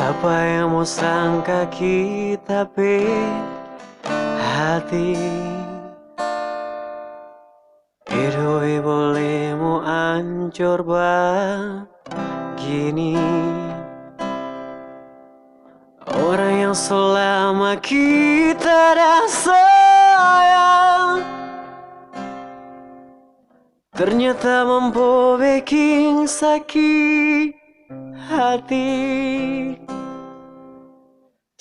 Siapa yang mau sangka kita hati Idoi boleh mau ancur begini. Orang yang selama kita dah sayang ternyata mampu bikin sakit hati.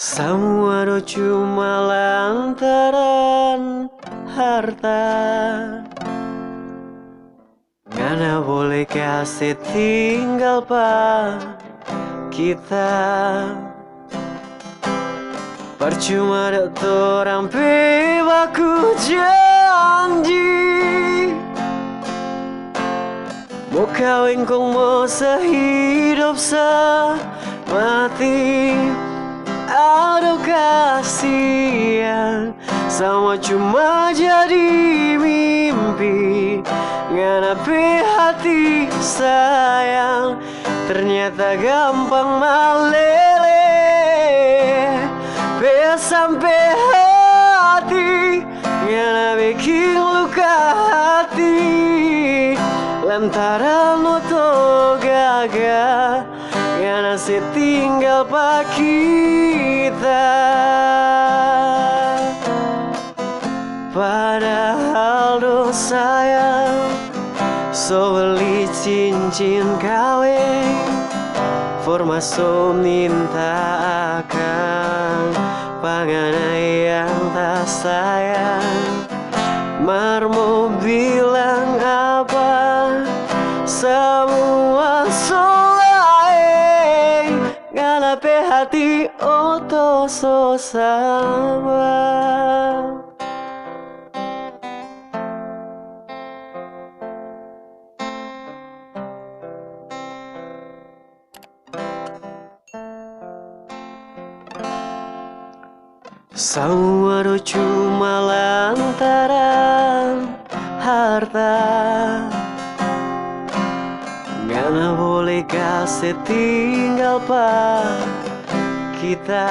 Semua itu cuma lantaran harta. Ngana boleh kasih tinggal kita. Percuma ada orang baku janji mau kawin kong mau sehidup semati. Aduh kasihan, sama cuma jadi mimpi. Nganapi hati sayang ternyata gampang meleleh. Sampai hati ngana bikin luka hati lantaran oto gagal ngana setinggal pak kita. Padahal dosa sayang so beli cincin kawin forma so minta akan panganan yang tak sayang. Marmo bilang apa semua solai ngalape hati oto so sama. Semua itu cuma lantaran harta. Ngana boleh kasih tinggal kita.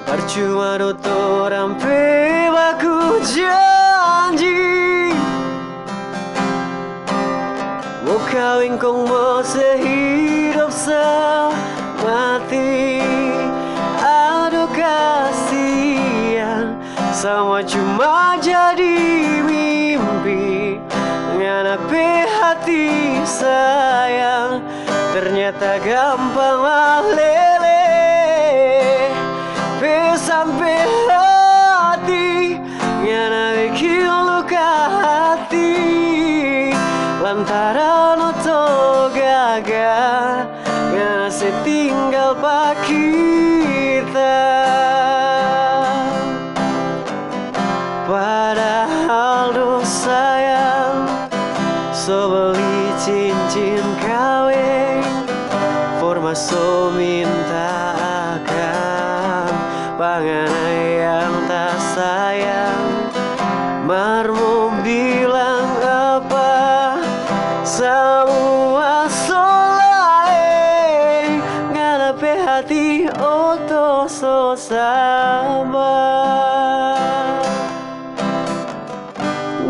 Percuma itu orang baku janji mau kawin kong mau sehidup semati. Kasihan sama cuma jadi mimpi. Nganapi hati sayang ternyata gampang meleleh. Sampai hati ngana bikin luka hati lantaran oto gagal ngana setinggal pak kita. Padahal dosa sayang so beli cincin kawin forma so minta akan panganan yang tak sayang. Marmo bilang apa semua solai nganapi hati oto so sama.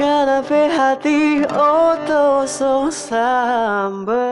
Nganapi hati oto so sama.